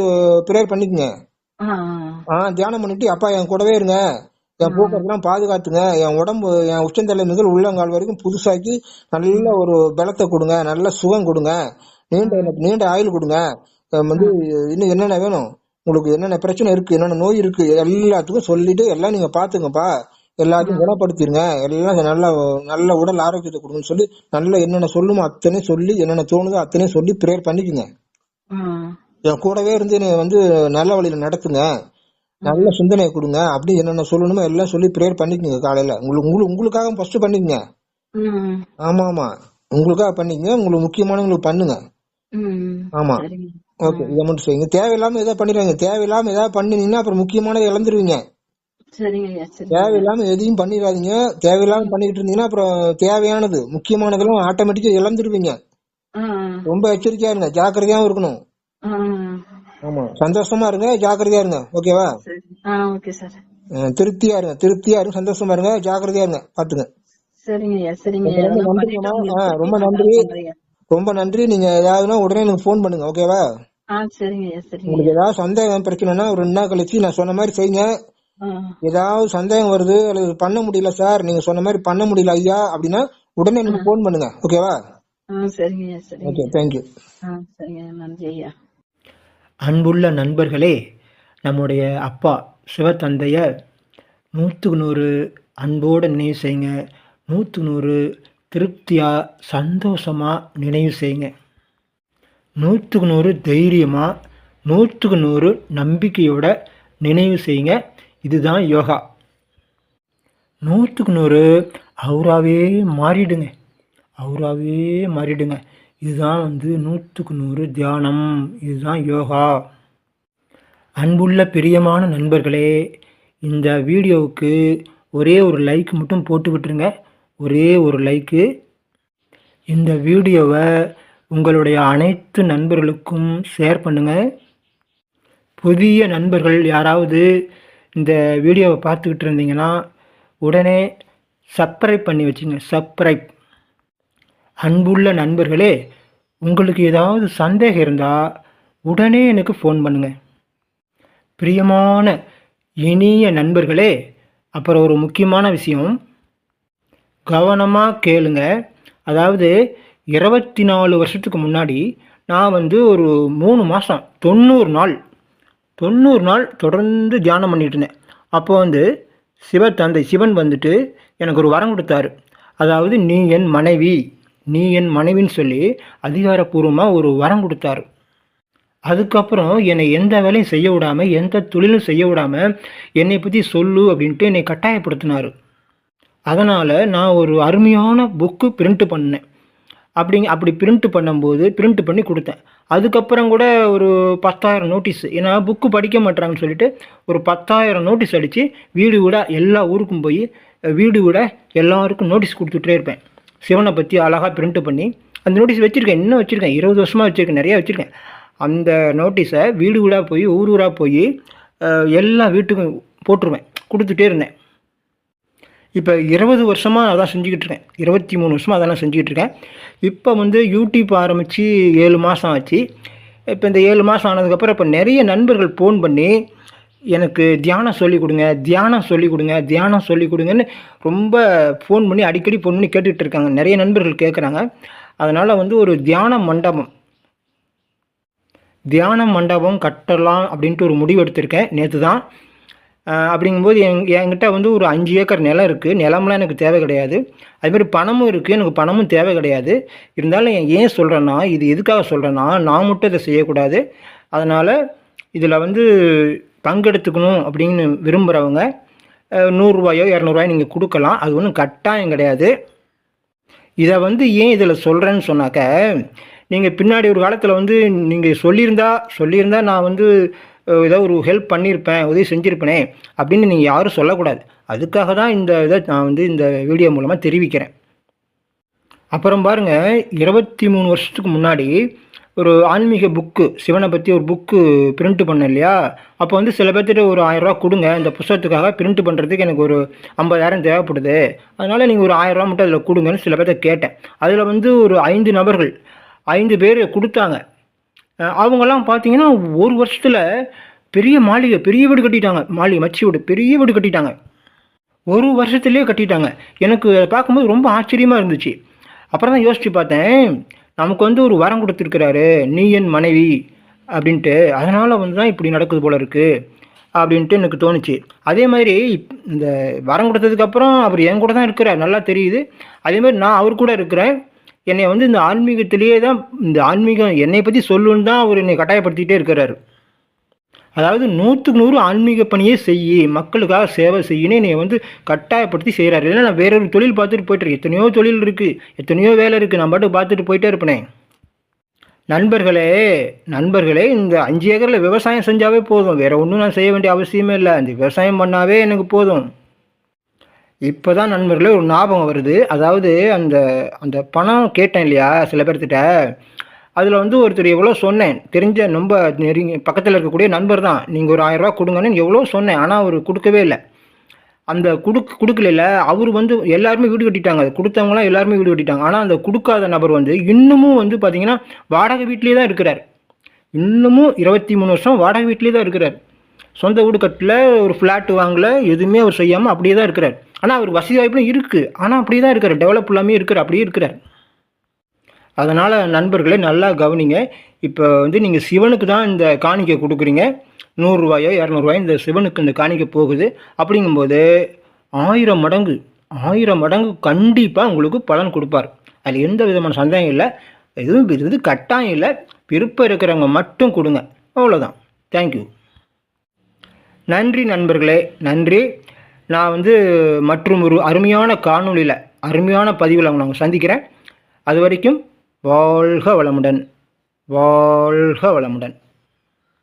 ப்ரேயர் பண்ணிக்கோங்க. தியானம் பண்ணிட்டு அப்பா என் கூடவே இருங்க, என் போக்குவரத்துலாம் பாதுகாத்துங்க, என் உடம்பு என் உச்சந்தலை முதல் உள்ளங்கால் வரைக்கும் புதுசாக்கி நல்ல ஒரு பலத்தை கொடுங்க, நல்ல சுகம் கொடுங்க, நீண்ட ஆயுள் கொடுங்க, வந்து இன்னும் என்னென்ன வேணும் உங்களுக்கு, என்னென்ன பிரச்சனை இருக்கு, என்னென்ன நோய் இருக்கு, எல்லாத்துக்கும் சொல்லிட்டு எல்லாம் நீங்க பாத்துங்கப்பா, எல்லாத்தையும் குணப்படுத்திருங்க, எல்லாம் நல்ல நல்ல உடல் ஆரோக்கியத்தை கொடுங்கன்னு சொல்லி நல்ல என்னென்ன சொல்லுமோ அத்தனை சொல்லி, என்னென்ன தோணுதோ அத்தனை சொல்லி ப்ரேயர் பண்ணிக்குங்க. என் கூடவே இருந்து நீ வந்து நல்ல வழியில நடத்துங்க, நல்ல சிந்தனையை கொடுங்க, அப்படி என்னென்ன சொல்லணுமோ எல்லாம் சொல்லி ப்ரேயர் பண்ணிக்கோங்க. காலையில உங்களுக்காக ஃபர்ஸ்ட் பண்ணிக்கங்க. ஆமா, உங்களுக்காக பண்ணிக்கங்க, உங்களுக்கு முக்கியமானவங்களுக்கு பண்ணுங்க. ஆமா, ஓகே, இதை மட்டும் செய்யுங்க. தேவையில்லாம எதாவது பண்ணிடுவாங்க, தேவையில்லாம ஏதாவது பண்ணினீங்கன்னா அப்புறம் முக்கியமானதை இழந்துருவீங்க. தேவையில்லாம எதையும் பண்ணிடாதீங்க. தேவையில்லாம பண்ணிக்கிட்டு இருந்தீங்கன்னா அப்புறம் தேவையானது முக்கியமானதெல்லாம் ஆட்டோமேட்டிக்கா இழந்துருவீங்க. ரொம்ப எச்சரிக்கையா இருங்க, ஜாக்கிரதையாவும் இருக்கணும். ஆமா, சந்தோஷமா இருங்க, ஜாக்கிரதையா இருங்க. ஓகேவா? திருப்தியா இருங்க, சந்தோஷமா இருங்க, ஜாக்கிரதையா இருங்க, பாத்துங்க. ரொம்ப நன்றி, ரொம்ப நன்றி. நீங்க ஏதாவதுன்னா உடனே எனக்கு போன் பண்ணுங்க. ஓகேவா? உங்களுக்கு ஏதாவது சந்தேகம் பிரச்சனைனா ஒரு 2 நாள் கழிச்சு நான் சொன்ன மாதிரி செய்யுங்க. ஏதாவது சந்தேகம் வருது அல்லது பண்ண முடியல சார், நீங்க சொன்ன மாதிரி பண்ண முடியல ஐயா அப்படின்னா உடனே எனக்கு போன் பண்ணுங்க. ஓகேவா? Okay, thank you. அன்புள்ள நண்பர்களே, நம்முடைய அப்பா சிவத்தந்தைய 100க்கு 100 அன்போடு நினைவு செய்யுங்க, 100க்கு 100 திருப்தியாக சந்தோஷமாக நினைவு செய்யுங்க, 100க்கு 100 தைரியமாக, 100க்கு 100 நம்பிக்கையோட நினைவு செய்யுங்க. இதுதான் யோகா. 100க்கு 100 அவுராவே மாறிடுங்க, இதுதான் வந்து 100க்கு 100 தியானம், இதுதான் யோகா. அன்புள்ள பிரியமான நண்பர்களே, இந்த வீடியோவுக்கு ஒரே ஒரு லைக் மட்டும் போட்டு விட்டுருங்க, ஒரே ஒரு லைக்கு. இந்த வீடியோவை உங்களுடைய அனைத்து நண்பர்களுக்கும் ஷேர் பண்ணுங்கள். புதிய நண்பர்கள் யாராவது இந்த வீடியோவை பார்த்துக்கிட்டு இருந்தீங்கன்னா உடனே சப்ஸ்கிரைப் பண்ணி வச்சுங்க, சப்ஸ்கிரைப். அன்புள்ள நண்பர்களே, உங்களுக்கு ஏதாவது சந்தேகம் இருந்தால் உடனே எனக்கு ஃபோன் பண்ணுங்கள். பிரியமான இனிய நண்பர்களே, அப்புறம் ஒரு முக்கியமான விஷயம், கவனமாக கேளுங்க. அதாவது 24 வருஷத்துக்கு முன்னாடி நான் வந்து ஒரு 3 மாதம் 90 நாள் தொடர்ந்து தியானம் பண்ணிட்டு இருந்தேன். அப்போ வந்து சிவன் வந்துட்டு எனக்கு ஒரு வரம் கொடுத்தாரு. அதாவது நீ என் மனைவின்னு சொல்லி அதிகாரப்பூர்வமாக ஒரு வரம் கொடுத்தாரு. அதுக்கப்புறம் என்னை எந்த வேலையும் செய்ய விடாமல், எந்த தொழிலும் செய்ய விடாமல் என்னை பற்றி சொல்லு அப்படின்ட்டு என்னை கட்டாயப்படுத்தினார். அதனால் நான் ஒரு அருமையான புக்கு பிரிண்ட் பண்ணேன். அப்படி பிரிண்ட் பண்ணி கொடுத்தேன். அதுக்கப்புறம் கூட ஒரு 10,000 நோட்டீஸ், ஏன்னா புக்கு படிக்க மாட்டாங்கன்னு சொல்லிட்டு ஒரு 10,000 நோட்டீஸ் அடித்து வீடு வீட எல்லா ஊருக்கும் போய் வீடு வீட எல்லாருக்கும் நோட்டீஸ் கொடுத்துட்டே இருப்பேன். சிவனை பற்றி அழகாக பிரிண்ட் பண்ணி அந்த நோட்டீஸ் வச்சுருக்கேன், இன்னும் வச்சுருக்கேன், 20 வருஷமாக வச்சுருக்கேன், நிறையா வச்சுருக்கேன். அந்த நோட்டீஸை வீடு வீடாக போய் ஊராக போய் எல்லா வீட்டுக்கும் போட்டுருவேன், கொடுத்துட்டே இருந்தேன். இப்போ 20 வருஷமாக அதான் செஞ்சுக்கிட்டு இருக்கேன், 23 வருஷமாக அதெல்லாம் செஞ்சுக்கிட்டு இருக்கேன். இப்போ வந்து யூடியூப் ஆரம்பித்து 7 மாதம் ஆச்சு. இப்போ இந்த 7 மாதம் ஆனதுக்கப்புறம் இப்போ நிறைய நண்பர்கள் ஃபோன் பண்ணி எனக்கு தியானம் சொல்லிக் கொடுங்கன்னு ரொம்ப ஃபோன் பண்ணி அடிக்கடி ஃபோன் பண்ணி கேட்டுக்கிட்டு இருக்காங்க. நிறைய நண்பர்கள் கேட்குறாங்க. அதனால் வந்து ஒரு தியான மண்டபம் கட்டலாம் அப்படின்ட்டு ஒரு முடிவு எடுத்திருக்கேன் நேற்று தான். அப்படிங்கும்போது என்கிட்ட வந்து ஒரு 5 ஏக்கர் நிலம் இருக்குது. நிலம்லாம் எனக்கு தேவை கிடையாது. அதுமாதிரி பணமும் இருக்குது, எனக்கு பணமும் தேவை கிடையாது. இருந்தாலும் ஏன் சொல்கிறேன்னா, இது எதுக்காக சொல்கிறேன்னா, நான் மட்டும் இதை செய்யக்கூடாது. அதனால் இதில் வந்து பங்கெடுத்துக்கணும் அப்படின்னு விரும்புகிறவங்க ₹100 ₹200 நீங்கள் கொடுக்கலாம். அது ஒன்றும் கட்டாயம் கிடையாது. இதை வந்து ஏன் இதில் சொல்கிறேன்னு சொன்னாக்க, நீங்கள் பின்னாடி ஒரு காலத்தில் வந்து நீங்கள் சொல்லியிருந்தா நான் வந்து ஏதோ ஒரு ஹெல்ப் பண்ணியிருப்பேன், உதவி செஞ்சுருப்பேனே அப்படின்னு நீங்கள் யாரும் சொல்லக்கூடாது. அதுக்காக தான் இந்த இதை நான் வந்து இந்த வீடியோ மூலமாக தெரிவிக்கிறேன். அப்புறம் பாருங்கள், 23 வருஷத்துக்கு முன்னாடி ஒரு ஆன்மீக புக்கு, சிவனை பற்றி ஒரு புக்கு பிரிண்ட் பண்ணேன் இல்லையா? அப்போ வந்து சில பேர்த்திட்ட ஒரு ₹1000 கொடுங்க, இந்த புத்தகத்துக்காக பிரிண்ட் பண்ணுறதுக்கு எனக்கு ஒரு 50,000 தேவைப்படுது, அதனால் நீங்கள் ஒரு ₹1000 மட்டும் அதில் கொடுங்கன்னு சில பேர்த்த கேட்டேன். அதில் வந்து ஒரு 5 நபர்கள் 5 பேர் கொடுத்தாங்க. அவங்கெல்லாம் பார்த்தீங்கன்னா ஒரு வருஷத்தில் பெரிய மாளிகை, பெரிய வீடு கட்டிட்டாங்க. மச்சி வீடு, பெரிய வீடு கட்டிட்டாங்க. ஒரு வருஷத்துலேயே கட்டிட்டாங்க. எனக்கு அதை பார்க்கும்போது ரொம்ப ஆச்சரியமாக இருந்துச்சு. அப்புறம் தான் யோசித்து பார்த்தேன், நமக்கு வந்து ஒரு வரம் கொடுத்துருக்கிறாரு, நீ என் மனைவி அப்படின்ட்டு, அதனால் வந்து தான் இப்படி நடக்குது போல இருக்குது அப்படின்ட்டு எனக்கு தோணுச்சு. அதே மாதிரி இந்த வரம் கொடுத்ததுக்கப்புறம் அவர் என் கூட தான் இருக்கிறார், நல்லா தெரியுது. அதேமாதிரி நான் அவர் கூட இருக்கிறேன். என்னை வந்து இந்த ஆன்மீகத்திலேயே தான், இந்த ஆன்மீகம் என்னை பற்றி சொல்லுன்னு தான் அவர் என்னை கட்டாயப்படுத்திகிட்டே இருக்கிறாரு. அதாவது 100க்கு 100 ஆன்மீக பணியே செய்யி, மக்களுக்காக சேவை செய்யணும் என்னை வந்து கட்டாயப்படுத்தி செய்கிறாரு. இல்லைன்னா நான் வேறொரு தொழில் பார்த்துட்டு போயிட்டுருக்கேன். எத்தனையோ தொழில் இருக்குது, எத்தனையோ வேலை இருக்குது, நான் பாட்டுக்கு பார்த்துட்டு போயிட்டே இருப்பேனே. நண்பர்களே, இந்த 5 ஏக்கரில் விவசாயம் செஞ்சாவே போதும், வேறு ஒன்றும் நான் செய்ய வேண்டிய அவசியமே இல்லை. அந்த விவசாயம் பண்ணாவே எனக்கு போதும். இப்போ தான் நண்பர்களே ஒரு ஞாபகம் வருது. அதாவது அந்த அந்த பணம் கேட்டேன் இல்லையா சில பேர்த்திட்ட, அதில் வந்து ஒருத்தர் எவ்வளோ சொன்னேன், தெரிஞ்ச ரொம்ப பக்கத்தில் இருக்கக்கூடிய நண்பர் தான். நீங்கள் ஒரு ₹1000 கொடுங்கன்னு எவ்வளோ சொன்னேன், ஆனால் அவர் கொடுக்கவே இல்லை. அந்த கொடுக்கல. அவர் வந்து எல்லாருமே வீடு கட்டிட்டாங்க, கொடுத்தவங்களாம் எல்லாருமே வீடு கட்டிட்டாங்க. ஆனால் அந்த கொடுக்காத நபர் வந்து இன்னமும் வந்து பார்த்தீங்கன்னா வாடகை வீட்டிலே தான் இருக்கிறார். இன்னமும் 23 வருஷம் வாடகை வீட்டிலே தான் இருக்கிறார். சொந்த வீடு கட்டல, ஒரு ஃப்ளாட் வாங்கலை, எதுவுமே அவர் செய்யாமல் அப்படியே தான் இருக்கிறார். ஆனால் அவர் வசதி வாய்ப்பும் இருக்குது, ஆனால் அப்படியே தான் இருக்கிறார், டெவலப் இல்லாமல் இருக்கிறார், அப்படியே இருக்கிறார். அதனால் நண்பர்களே நல்லா கவனிங்க. இப்போ வந்து நீங்கள் சிவனுக்கு தான் இந்த காணிக்கை கொடுக்குறீங்க, ₹100 ₹200 இந்த சிவனுக்கு இந்த காணிக்கை போகுது. அப்படிங்கும்போது 1000 மடங்கு கண்டிப்பாக உங்களுக்கு பலன் கொடுப்பார். அதில் எந்த விதமான சந்தேகம் இல்லை. எதுவும் இது கட்டாயம் இல்லை, விருப்பம் இருக்கிறவங்க மட்டும் கொடுங்க, அவ்வளோதான். தேங்க்யூ. நன்றி நண்பர்களே, நன்றி. நான் வந்து மற்றும் ஒரு அருமையான காணொளியில், அருமையான பதிவில் நாங்கள் சந்திக்கிறேன். அது வரைக்கும் வாழ்க வளமுடன், வாழ்க வளமுடன்.